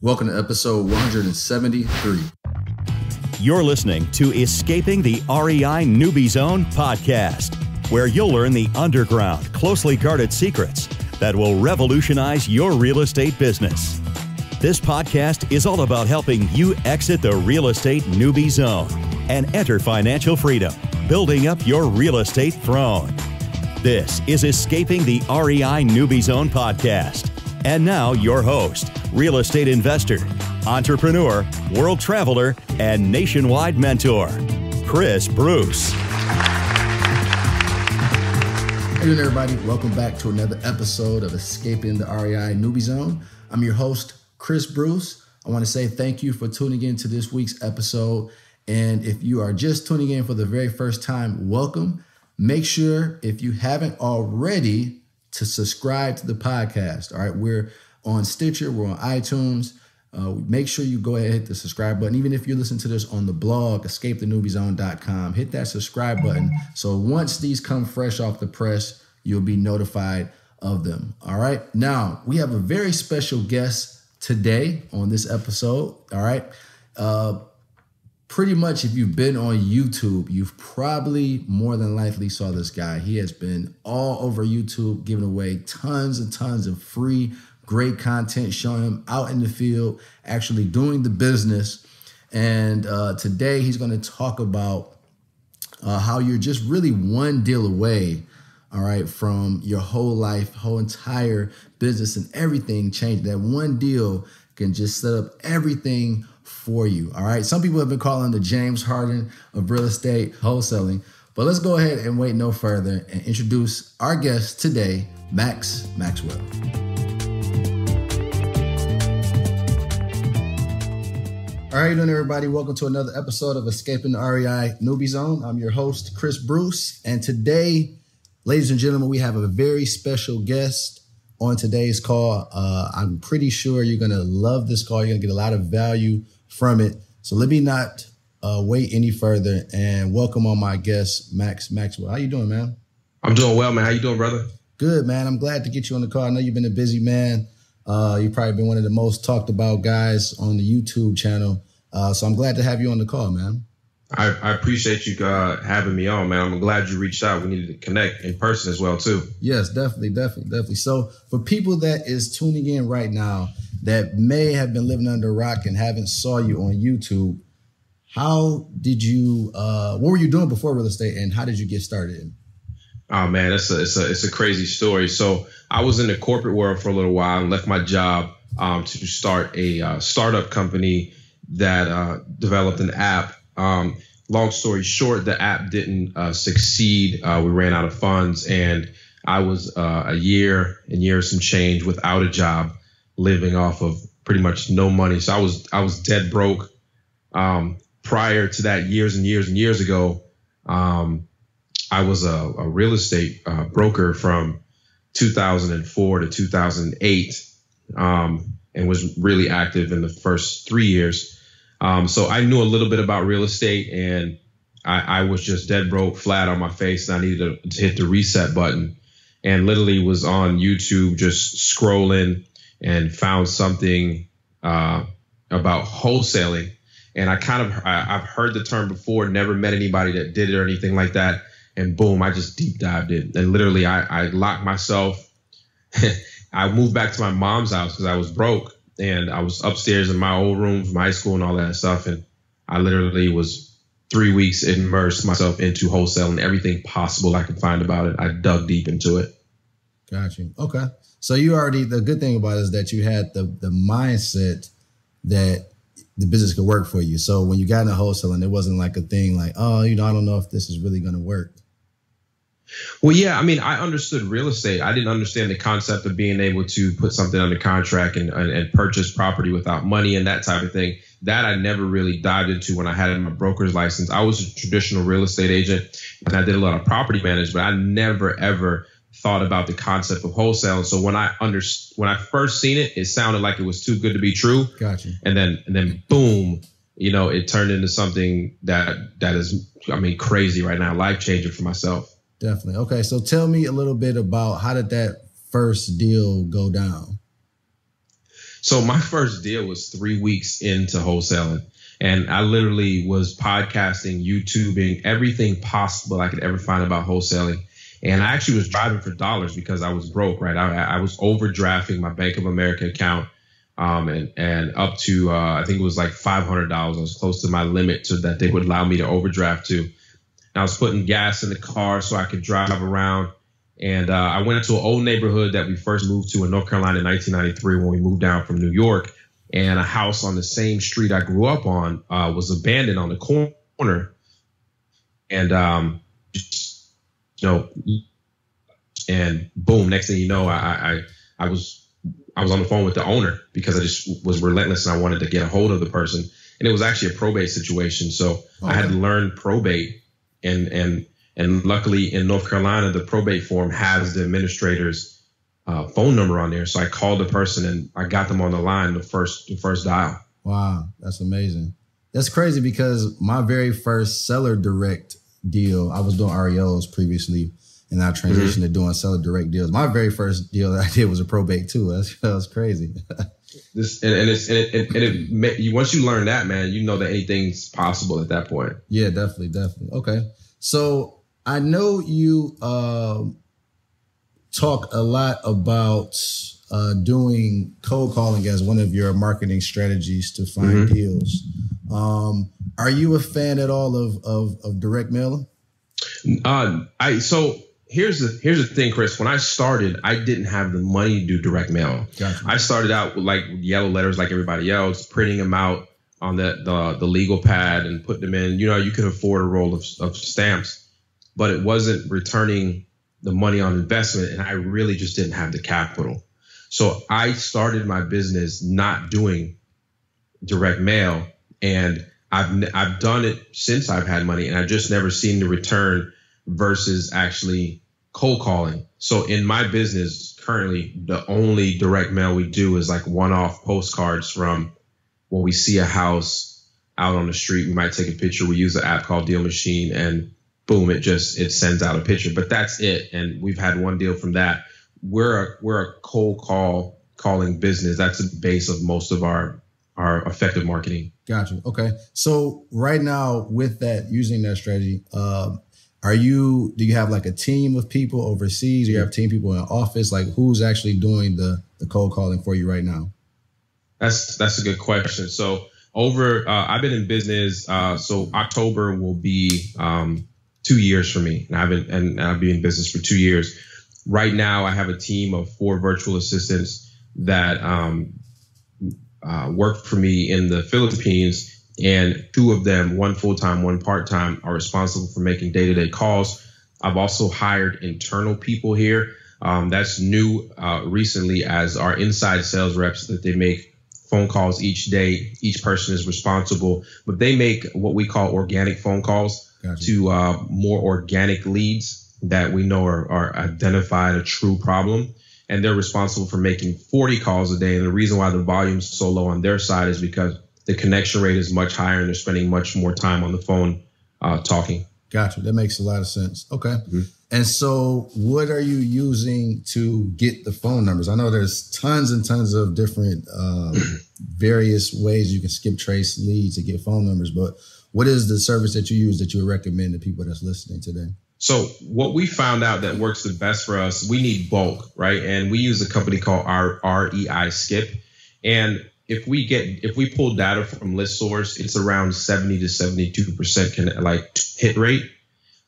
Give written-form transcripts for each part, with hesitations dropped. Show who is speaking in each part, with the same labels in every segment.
Speaker 1: Welcome to episode 173.
Speaker 2: You're listening to Escaping the REI Newbie Zone podcast, where you'll learn the underground, closely guarded secrets that will revolutionize your real estate business. This podcast is all about helping you exit the real estate newbie zone and enter financial freedom, building up your real estate throne. This is Escaping the REI Newbie Zone podcast. And now your host, real estate investor, entrepreneur, world traveler, and nationwide mentor, Chris Bruce.
Speaker 1: Hey there, everybody. Welcome back to another episode of Escaping the REI Newbie Zone. I'm your host, Chris Bruce. I want to say thank you for tuning in to this week's episode. And if you are just tuning in for the very first time, welcome. Make sure, if you haven't already, to subscribe to the podcast. All right, we're on Stitcher, we're on iTunes. Make sure you go ahead and hit the subscribe button. Even if you listen to this on the blog, escapethenewbiezone.com, hit that subscribe button. So once these come fresh off the press, you'll be notified of them. All right. Now, we have a very special guest today on this episode. All right. Pretty much if you've been on YouTube, you've probably more than likely saw this guy. He has been all over YouTube, giving away tons and tons of free, great content, showing him out in the field, actually doing the business. And today he's going to talk about how you're just really one deal away, all right, from your whole life, whole entire business and everything changed. That one deal can just set up everything for you. All right. Some people have been calling him the James Harden of real estate wholesaling, but let's go ahead and wait no further and introduce our guest today, Max Maxwell. All right, doing everybody. Welcome to another episode of Escaping the REI Newbie Zone. I'm your host, Chris Bruce. And today, ladies and gentlemen, we have a very special guest on today's call. I'm pretty sure you're going to love this call. You're going to get a lot of value from it. So let me not wait any further and welcome on my guest, Max Maxwell. How you doing, man?
Speaker 3: I'm doing well, man. How you doing, brother?
Speaker 1: Good, man. I'm glad to get you on the call. I know you've been a busy man. You've probably been one of the most talked about guys on the YouTube channel. So I'm glad to have you on the call, man.
Speaker 3: I appreciate you having me on, man. I'm glad you reached out. We needed to connect in person as well, too.
Speaker 1: Yes, definitely. So for people that is tuning in right now that may have been living under a rock and haven't saw you on YouTube, how did you, what were you doing before real estate and how did you get started?
Speaker 3: Oh, man, it's a crazy story. So I was in the corporate world for a little while and left my job to start a startup company that developed an app. Long story short, the app didn't succeed. We ran out of funds and I was a year some change without a job, living off of pretty much no money. So I was dead broke. Prior to that, years and years ago, I was a real estate broker from 2004 to 2008 and was really active in the first 3 years. So I knew a little bit about real estate and I was just dead broke, flat on my face. And I needed to hit the reset button and literally was on YouTube just scrolling and found something about wholesaling. And I've heard the term before, never met anybody that did it or anything like that. And boom, I just deep dived in. And literally I locked myself. I moved back to my mom's house because I was broke. And I was upstairs in my old room from high school and all that stuff. And I literally was 3 weeks immersed myself into wholesaling, everything possible I could find about it. I dug deep into it.
Speaker 1: Got you. Okay. So the good thing about it is that you had the mindset that the business could work for you. So when you got into wholesaling, it wasn't like a thing like, oh, I don't know if this is really going to work.
Speaker 3: Well, yeah, I mean, I understood real estate. I didn't understand the concept of being able to put something under contract and purchase property without money and that type of thing. That I never really dived into when I had my broker's license. I was a traditional real estate agent and I did a lot of property management. I never, ever thought about the concept of wholesaling. So when I first seen it, it sounded like it was too good to be true.
Speaker 1: Gotcha.
Speaker 3: And then boom, it turned into something that is, crazy right now, life changing for myself.
Speaker 1: Definitely. Okay. So tell me a little bit about how did that first deal go down?
Speaker 3: So my first deal was 3 weeks into wholesaling. And I literally was podcasting, YouTubing, everything possible I could ever find about wholesaling. And I actually was driving for dollars because I was broke, right? I was overdrafting my Bank of America account and up to, I think it was like $500. I was close to my limit so that they would allow me to overdraft to. And I was putting gas in the car so I could drive around. And I went into an old neighborhood that we first moved to in North Carolina in 1993 when we moved down from New York. And a house on the same street I grew up on was abandoned on the corner. And, and boom, next thing you know, I was on the phone with the owner because I just was relentless and I wanted to get a hold of the person. And it was actually a probate situation. So I had to learn probate. And luckily in North Carolina, the probate form has the administrator's phone number on there. So I called the person and I got them on the line the first dial.
Speaker 1: Wow, that's amazing. That's crazy because my very first seller direct deal, I was doing REOs previously, and I transitioned to doing seller direct deals. My very first deal that I did was a probate too. That was crazy.
Speaker 3: Once you learn that, man, you know that anything's possible at that point.
Speaker 1: Yeah, definitely. Okay, so I know you talk a lot about doing cold calling as one of your marketing strategies to find deals. Are you a fan at all of direct mailing?
Speaker 3: So here's the thing, Chris. When I started, I didn't have the money to do direct mail.
Speaker 1: Gotcha.
Speaker 3: I started out with like yellow letters like everybody else, printing them out on the legal pad and put them in. You know, you could afford a roll of stamps, but it wasn't returning the money on investment, and I really just didn't have the capital. So I started my business not doing direct mail, and I've done it since I've had money, and I've just never seen the return versus actually cold calling. So in my business currently, the only direct mail we do is like one-off postcards from when we see a house out on the street. We might take a picture. We use an app called Deal Machine, and boom, it sends out a picture. But that's it. And we've had one deal from that. We're a cold calling business. That's the base of most of our effective marketing.
Speaker 1: Gotcha. Okay. So right now with that, using that strategy, do you have like a team of people overseas? Do you have team people in office? Like who's actually doing the cold calling for you right now?
Speaker 3: That's a good question. So I've been in business. So October will be 2 years for me, and I've been in business for 2 years. Right now, I have a team of 4 virtual assistants that work for me in the Philippines, and 2 of them, one full-time, one part-time, are responsible for making day-to-day calls. I've also hired internal people here. That's new recently as our inside sales reps, that they make phone calls each day. Each person is responsible, but they make what we call organic phone calls. Gotcha. To more organic leads that we know are identified a true problem. And they're responsible for making 40 calls a day. And the reason why the volume is so low on their side is because the connection rate is much higher and they're spending much more time on the phone talking.
Speaker 1: Gotcha. That makes a lot of sense. Okay. And so what are you using to get the phone numbers? I know there's tons and tons of different various ways you can skip trace leads to get phone numbers, but what is the service that you use that you would recommend to people that's listening today?
Speaker 3: So what we found out that works the best for us, we need bulk, right? And we use a company called REI Skip. And if we pull data from ListSource, it's around 70 to 72% hit rate.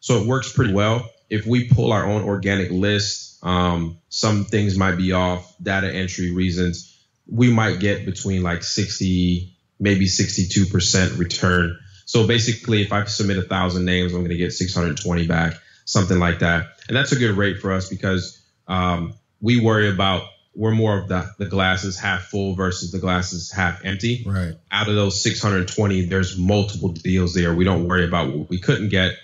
Speaker 3: So it works pretty well. If we pull our own organic list, some things might be off, data entry reasons. We might get between like 60, maybe 62% return. So basically, if I submit 1,000 names, I'm going to get 620 back, something like that. And that's a good rate for us because we worry about, we're more of the glasses half full versus the glasses half empty.
Speaker 1: Right.
Speaker 3: Out of those 620, there's multiple deals there. We don't worry about what we couldn't get.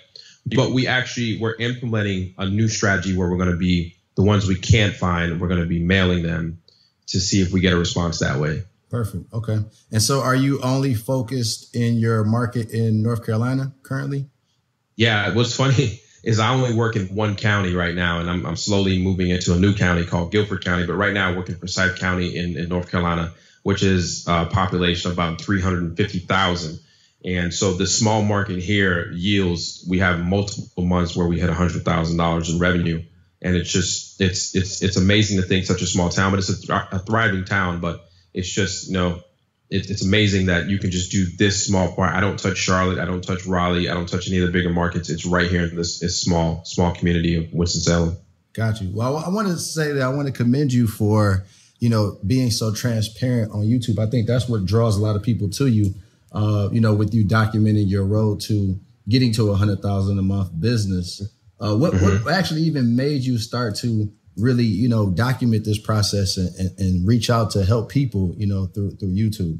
Speaker 3: But we're implementing a new strategy where we're going to be the ones we can't find. We're going to be mailing them to see if we get a response that way.
Speaker 1: Perfect. Okay. And so are you only focused in your market in North Carolina currently?
Speaker 3: Yeah. What's funny is I only work in one county right now, and I'm slowly moving into a new county called Guilford County. But right now I'm working for Forsyth County in North Carolina. which is a population of about 350,000. And so the small market here yields, we have multiple months where we hit $100,000 in revenue. And it's just, it's amazing to think such a small town, but it's a thriving town. But it's just, it's amazing that you can just do this small part. I don't touch Charlotte. I don't touch Raleigh. I don't touch any of the bigger markets. It's right here in this small community of Winston-Salem.
Speaker 1: Got you. Well, I want to say that I want to commend you for, being so transparent on YouTube. I think that's what draws a lot of people to you. With you documenting your road to getting to $100,000 a month business, what actually even made you start to really, document this process and reach out to help people, through YouTube?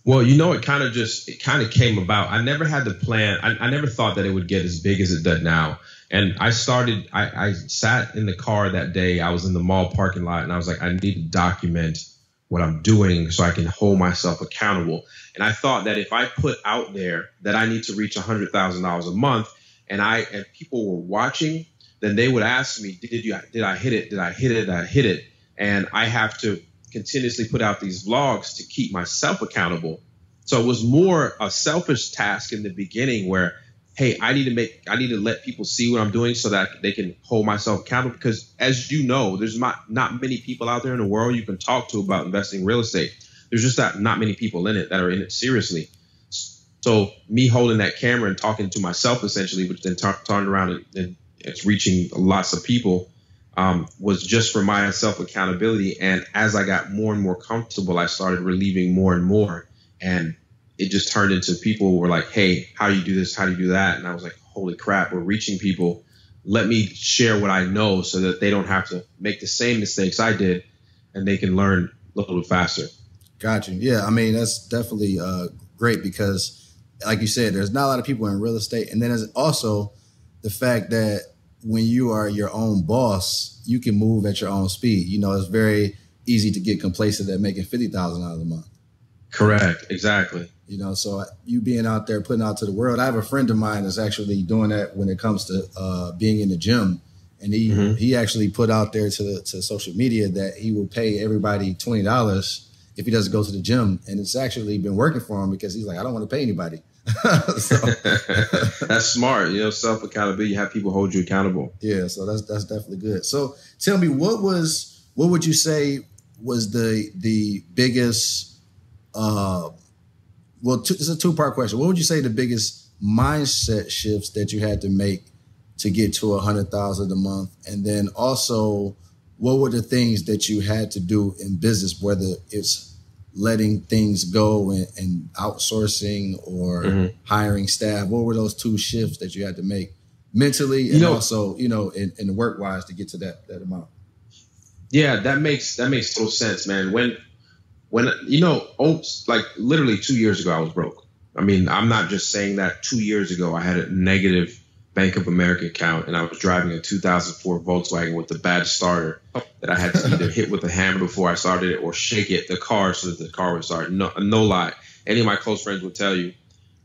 Speaker 3: Well, it kind of came about. I never had the plan. I never thought that it would get as big as it does now. And I sat in the car that day. I was in the mall parking lot and I was like, I need to document what I'm doing so I can hold myself accountable. And I thought that if I put out there that I need to reach $100,000 a month and people were watching, then they would ask me, did I hit it? Did I hit it? Did I hit it? And I have to continuously put out these vlogs to keep myself accountable. So it was more a selfish task in the beginning where, hey, I need to let people see what I'm doing so that they can hold myself accountable. Because as you know, there's not many people out there in the world you can talk to about investing in real estate. There's just not many people in it that are in it seriously. So me holding that camera and talking to myself essentially, which then turned around and it's reaching lots of people, was just for my self accountability. And as I got more and more comfortable, I started relieving more and more. And it just turned into people who were like, hey, how do you do this? How do you do that? And I was like, holy crap, we're reaching people. Let me share what I know so that they don't have to make the same mistakes I did and they can learn a little bit faster.
Speaker 1: Got you. Yeah, I mean, that's definitely great because, like you said, there's not a lot of people in real estate. And then there's also the fact that when you are your own boss, you can move at your own speed. It's very easy to get complacent at making $50,000 a month.
Speaker 3: Correct. Exactly.
Speaker 1: So you being out there, putting out to the world. I have a friend of mine that's actually doing that when it comes to being in the gym. And he actually put out there to social media that he will pay everybody $20 if he doesn't go to the gym. And it's actually been working for him because he's like, I don't want to pay anybody.
Speaker 3: That's smart. Self accountability. You have people hold you accountable.
Speaker 1: Yeah. So that's definitely good. So tell me, what would you say was the biggest, it's a two-part question. What would you say the biggest mindset shifts that you had to make to get to $100,000 a month? And then also, what were the things that you had to do in business, whether it's letting things go and outsourcing or hiring staff? What were those two shifts that you had to make mentally and also, in the work-wise to get to that amount?
Speaker 3: Yeah, that makes total sense, man. When like literally 2 years ago, I was broke. I mean, I'm not just saying that. 2 years ago, I had a negative Bank of America account and I was driving a 2004 Volkswagen with a bad starter that I had to either hit with a hammer before I started it or shake the car so that the car would start. No lie. Any of my close friends would tell you.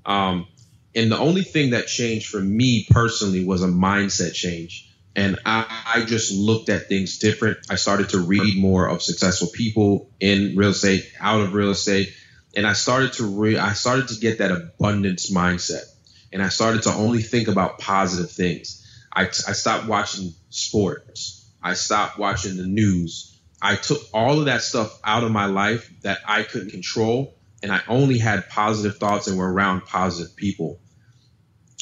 Speaker 3: And the only thing that changed for me personally was a mindset change. And I just looked at things different. I started to read more of successful people in real estate, out of real estate. And I started to get that abundance mindset. And I started to only think about positive things. I stopped watching sports. I stopped watching the news. I took all of that stuff out of my life that I couldn't control. And I only had positive thoughts and were around positive people.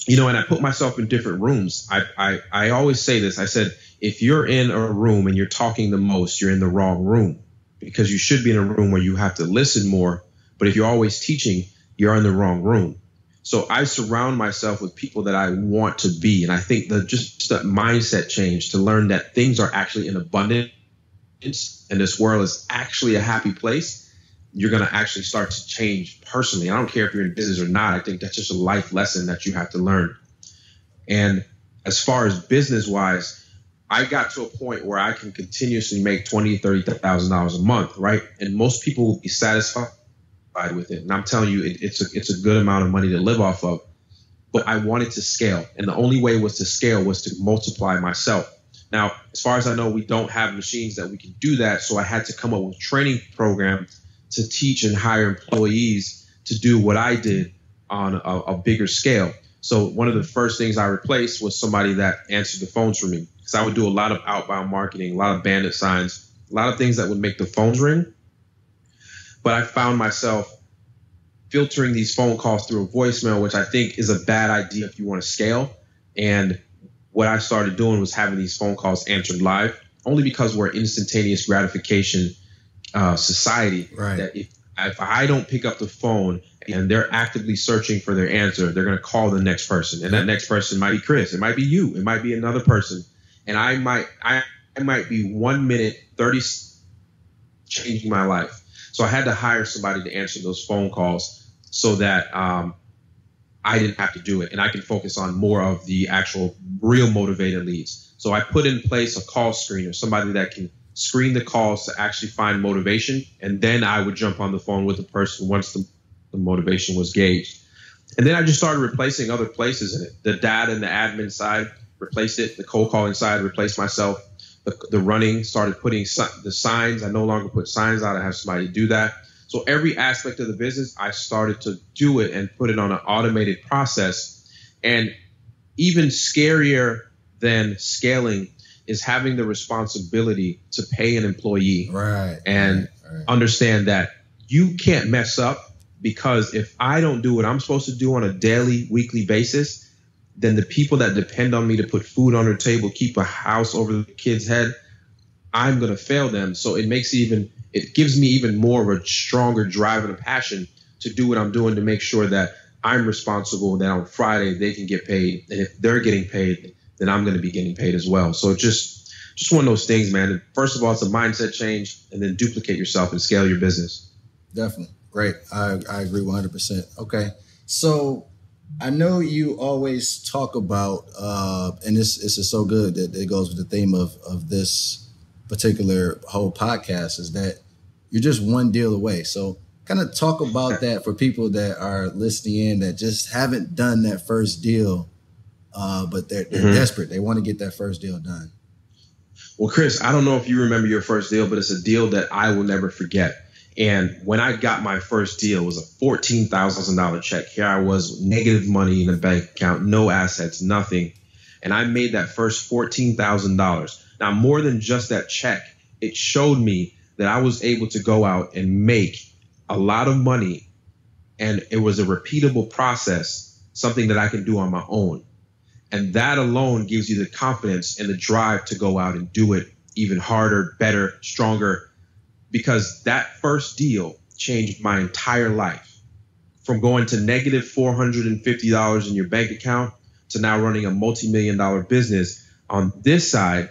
Speaker 3: And I put myself in different rooms. I always say this. I said, if you're in a room and you're talking the most, you're in the wrong room because you should be in a room where you have to listen more. But if you're always teaching, you're in the wrong room. So I surround myself with people that I want to be. And I think that just that mindset change to learn that things are actually in abundance and this world is actually a happy place, you're going to actually start to change personally. I don't care if you're in business or not. I think that's just a life lesson that you have to learn. And as far as business wise, I got to a point where I can continuously make $20,000, $30,000 a month, right? And most people will be satisfied with it. And I'm telling you, it's a good amount of money to live off of. But I wanted to scale. And the only way was to scale was to multiply myself. Now, as far as I know, we don't have machines that we can do that. So I had to come up with a training program to teach and hire employees to do what I did on a bigger scale. So one of the first things I replaced was somebody that answered the phones for me, because I would do a lot of outbound marketing, a lot of bandit signs, a lot of things that would make the phones ring. But I found myself filtering these phone calls through a voicemail, which I think is a bad idea if you want to scale. And what I started doing was having these phone calls answered live, only because we're instantaneous gratification society.
Speaker 1: Right.
Speaker 3: That if I don't pick up the phone and they're actively searching for their answer, they're going to call the next person. And that next person might be Chris. It might be you. It might be another person. And I might be 1 minute, 30 changing my life. So I had to hire somebody to answer those phone calls so that I didn't have to do it. And I can focus on more of the actual real motivated leads. So I put in place a call screener, somebody that can screen the calls to actually find motivation. And then I would jump on the phone with the person once the motivation was gauged. And then I just started replacing other places in it. The data and the admin side, replaced it. The cold calling side, replaced myself. The running, started putting the signs. I no longer put signs out. I have somebody to do that. So every aspect of the business, I started to do it and put it on an automated process. And even scarier than scaling is having the responsibility to pay an employee.
Speaker 1: Right.
Speaker 3: And understand that you can't mess up, because if I don't do what I'm supposed to do on a daily, weekly basis, then the people that depend on me to put food on their table, keep a house over the kid's head, I'm going to fail them. So it gives me even more of a stronger drive and a passion to do what I'm doing, to make sure that I'm responsible, that on Friday they can get paid. And if they're getting paid, then I'm going to be getting paid as well. So just one of those things, man. First of all, it's a mindset change, and then duplicate yourself and scale your business.
Speaker 1: Definitely. Great. I agree 100%. Okay. So I know you always talk about, and this is so good that it goes with the theme of this particular whole podcast, is that you're just one deal away. So kind of talk about that for people that are listening in that just haven't done that first deal, but they're desperate. They want to get that first deal done.
Speaker 3: Well, Chris, I don't know if you remember your first deal, but it's a deal that I will never forget. And when I got my first deal, it was a $14,000 check. Here I was, negative money in the bank account, no assets, nothing. And I made that first $14,000. Now, more than just that check, it showed me that I was able to go out and make a lot of money. And it was a repeatable process, something that I can do on my own. And that alone gives you the confidence and the drive to go out and do it even harder, better, stronger. Because that first deal changed my entire life, from going to negative $450 in your bank account to now running a multi-million-dollar business. On this side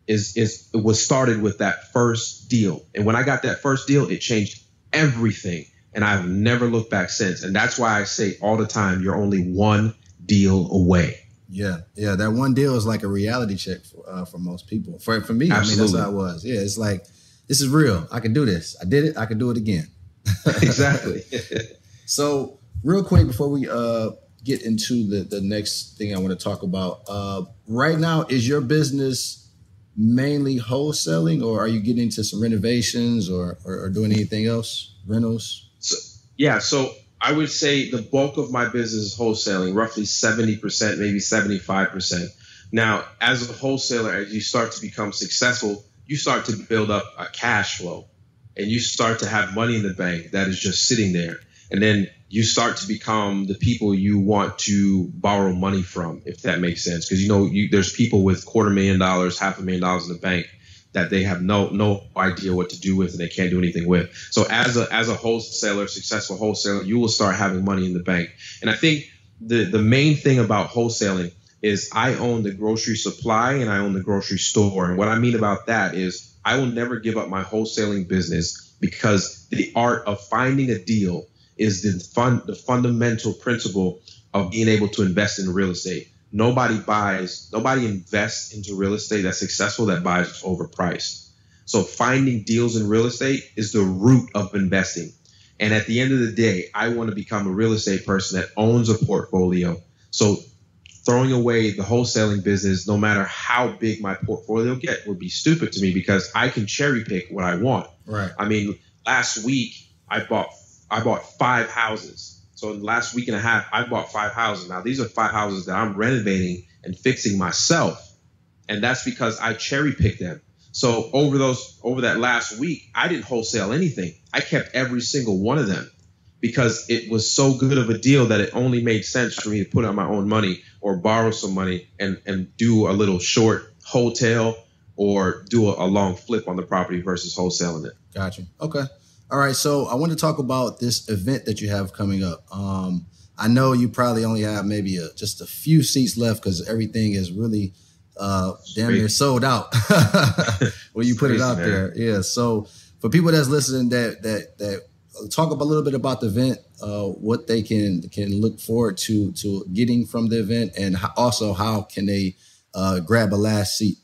Speaker 3: it was started with that first deal. And when I got that first deal, it changed everything. And I've never looked back since. And that's why I say all the time, you're only one deal away.
Speaker 1: Yeah. That one deal is like a reality check for most people. For me, Absolutely. I mean, that's how it was. Yeah, it's like, this is real. I can do this. I did it. I can do it again.
Speaker 3: Exactly.
Speaker 1: So real quick before we get into the next thing I want to talk about, right now, is your business mainly wholesaling, or are you getting into some renovations or doing anything else, rentals?
Speaker 3: So I would say the bulk of my business is wholesaling, roughly 70%, maybe 75%. Now, as a wholesaler, as you start to become successful, you start to build up a cash flow, and you start to have money in the bank that is just sitting there. And then you start to become the people you want to borrow money from, if that makes sense. Because, there's people with $250,000, $500,000 in the bank that they have no idea what to do with, and they can't do anything with. So as a wholesaler, successful wholesaler, you will start having money in the bank. And I think the main thing about wholesaling is I own the grocery supply and I own the grocery store. And what I mean about that is I will never give up my wholesaling business, because the art of finding a deal is the fundamental principle of being able to invest in real estate. Nobody invests into real estate that's successful that buys overpriced. So finding deals in real estate is the root of investing. And at the end of the day, I want to become a real estate person that owns a portfolio. So throwing away the wholesaling business, no matter how big my portfolio get, would be stupid to me, because I can cherry pick what I want.
Speaker 1: Right.
Speaker 3: I mean, last week I bought 5 houses. So in the last week and a half, I bought 5 houses. Now these are 5 houses that I'm renovating and fixing myself. And that's because I cherry picked them. So over that last week, I didn't wholesale anything. I kept every single one of them because it was so good of a deal that it only made sense for me to put out my own money or borrow some money and do a little short hotel or do a long flip on the property versus wholesaling it.
Speaker 1: Gotcha. Okay. All right. So I want to talk about this event that you have coming up. I know you probably only have maybe just a few seats left because everything is really damn near sold out when you put it out there. Yeah. So for people that's listening, that talk a little bit about the event, what they can look forward to getting from the event, and also how can they grab a last seat.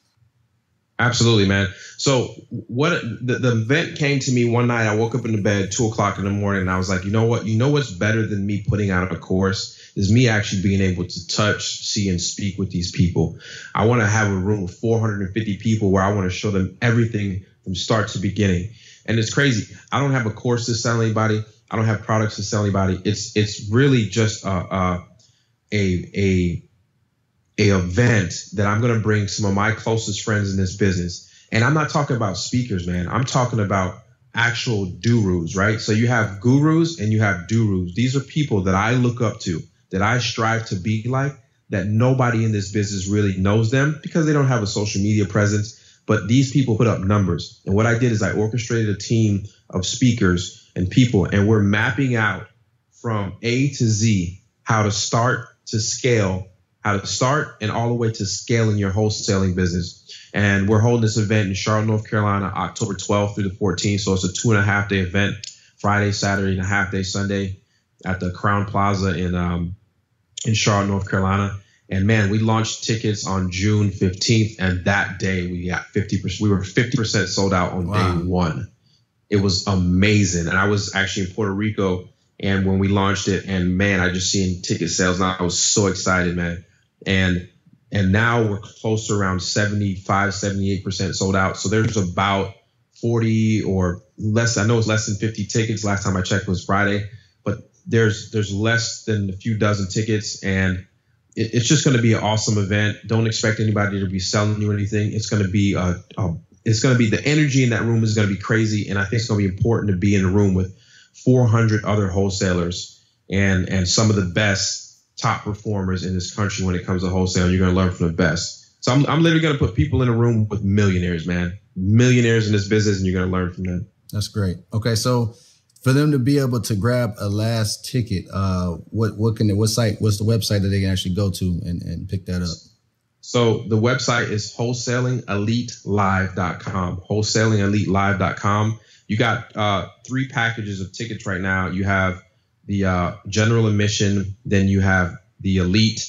Speaker 3: Absolutely, man. So what the event came to me one night. I woke up in the bed 2:00 in the morning, and I was like, you know what? You know what's better than me putting out a course is me actually being able to touch, see, and speak with these people. I want to have a room of 450 people where I want to show them everything from start to beginning. And it's crazy. I don't have a course to sell anybody. I don't have products to sell anybody. It's really just a event that I'm going to bring some of my closest friends in this business. And I'm not talking about speakers, man. I'm talking about actual gurus, right? So you have gurus and you have gurus. These are people that I look up to, that I strive to be like, that nobody in this business really knows them because they don't have a social media presence. But these people put up numbers. And what I did is I orchestrated a team of speakers and people, and we're mapping out from A to Z how to start to scale, how to start and all the way to scaling your wholesaling business. And we're holding this event in Charlotte, North Carolina, October 12th through the 14th. So it's a 2.5-day event, Friday, Saturday, and a half day Sunday at the Crown Plaza in Charlotte, North Carolina. And man, we launched tickets on June 15th. And that day we got 50%. We were 50% sold out on day one. It was amazing. And I was actually in Puerto Rico, and when we launched it, and man, I just seen ticket sales. And I was so excited, man. And now we're close to around 75, 78% sold out. So there's about 40 or less. I know it's less than 50 tickets. Last time I checked was Friday, but there's less than a few dozen tickets, and it's just going to be an awesome event. Don't expect anybody to be selling you anything. It's going to be the energy in that room is going to be crazy. And I think it's going to be important to be in a room with 400 other wholesalers and some of the best top performers in this country when it comes to wholesale. You're going to learn from the best. So I'm literally going to put people in a room with millionaires, man. Millionaires in this business, and you're going to learn from them.
Speaker 1: That's great. Okay, so for them to be able to grab a last ticket, what's the website that they can actually go to and pick that up?
Speaker 3: So the website is wholesalingelitelive.com. Wholesalingelitelive.com. You got 3 packages of tickets right now. You have the general admission, then you have the elite,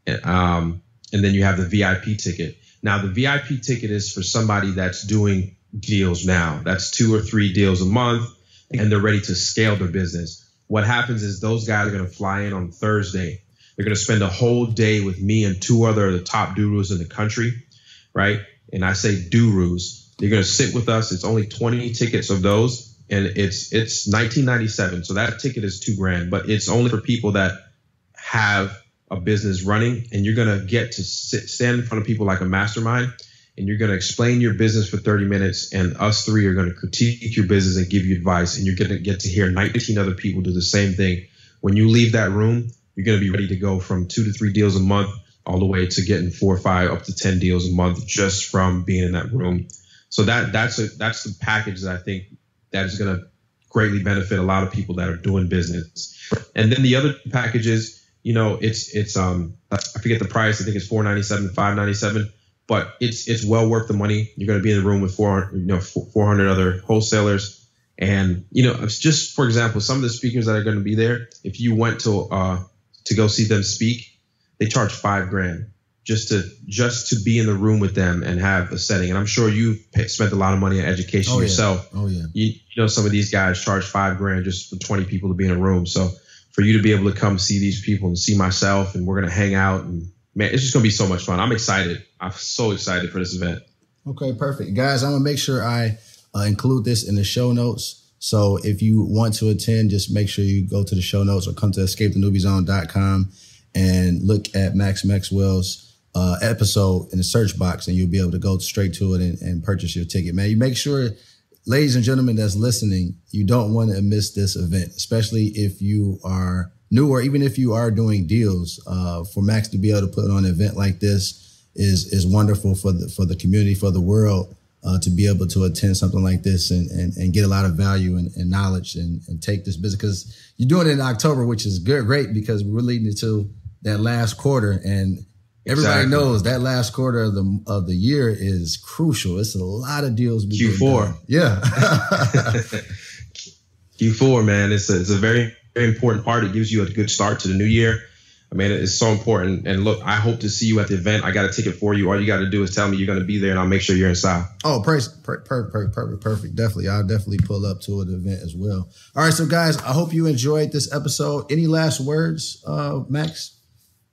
Speaker 3: and then you have the VIP ticket. Now, the VIP ticket is for somebody that's doing deals now. That's 2 or 3 deals a month, and they're ready to scale their business. What happens is those guys are going to fly in on Thursday. They're going to spend a whole day with me and 2 other of the top gurus in the country, right? And I say gurus. They're going to sit with us. It's only 20 tickets of those. And it's $19.97, so that ticket is $2,000, but it's only for people that have a business running, and you're gonna get to stand in front of people like a mastermind, and you're gonna explain your business for 30 minutes, and us 3 are gonna critique your business and give you advice, and you're gonna get to hear 19 other people do the same thing. When you leave that room, you're gonna be ready to go from 2 to 3 deals a month all the way to getting 4 or 5 up to 10 deals a month just from being in that room. So that's the package that I think that is going to greatly benefit a lot of people that are doing business. And then the other packages, it's I forget the price. I think it's $497, $597, but it's well worth the money. You're going to be in the room with 400 other wholesalers. And, it's just, for example, some of the speakers that are going to be there, if you went to go see them speak, they charge $5,000 just to be in the room with them and have a setting. And I'm sure you've spent a lot of money on education yourself.
Speaker 1: Oh yeah.
Speaker 3: Some of these guys charge $5,000 just for 20 people to be in a room. So for you to be able to come see these people and see myself, and we're going to hang out, and man, it's just going to be so much fun. I'm excited. I'm so excited for this event.
Speaker 1: Okay, perfect. Guys, I'm going to make sure I include this in the show notes. So if you want to attend, just make sure you go to the show notes or come to escapethenewbiezone.com and look at Max Maxwell's episode in the search box, and you'll be able to go straight to it and purchase your ticket. Man, you make sure, ladies and gentlemen that's listening, you don't want to miss this event, especially if you are new or even if you are doing deals. For Max to be able to put on an event like this is wonderful for the community, for the world, to be able to attend something like this and get a lot of value and knowledge and take this business. Because you're doing it in October, which is great because we're leading into that last quarter, and everybody knows that last quarter of the year is crucial. It's a lot of deals.
Speaker 3: Q4.
Speaker 1: Yeah.
Speaker 3: Q4, man. It's a very, very important part. It gives you a good start to the new year. I mean, it's so important. And look, I hope to see you at the event. I got a ticket for you. All you got to do is tell me you're going to be there, and I'll make sure you're inside.
Speaker 1: Oh, perfect. Definitely. I'll definitely pull up to the event as well. All right. So, guys, I hope you enjoyed this episode. Any last words, Max?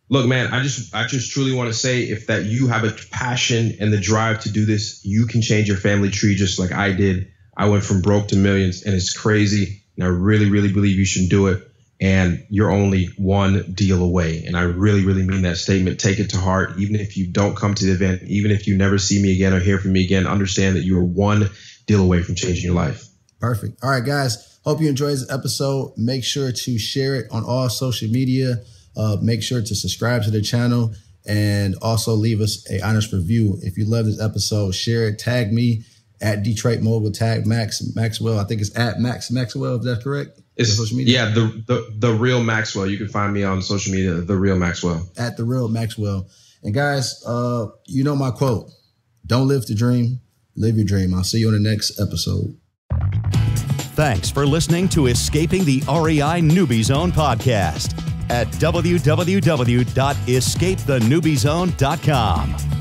Speaker 3: Look, man, I just truly want to say if that you have a passion and the drive to do this, you can change your family tree just like I did. I went from broke to millions, and it's crazy. And I really, really believe you should do it. And you're only one deal away. And I really, really mean that statement. Take it to heart. Even if you don't come to the event, even if you never see me again or hear from me again, understand that you are one deal away from changing your life.
Speaker 1: Perfect. All right, guys. Hope you enjoyed this episode. Make sure to share it on all social media. Make sure to subscribe to the channel and also leave us an honest review. If you love this episode, share it. Tag me at Detroit Mobile. Tag Max Maxwell. I think it's at Max Maxwell. Is that correct?
Speaker 3: It's
Speaker 1: social media?
Speaker 3: Yeah, the real Maxwell. You can find me on social media, the real Maxwell.
Speaker 1: At the real Maxwell. And guys, you know my quote: don't live to dream, live your dream. I'll see you on the next episode.
Speaker 2: Thanks for listening to Escaping the REI Newbie Zone podcast at www.escapethenewbiezone.com.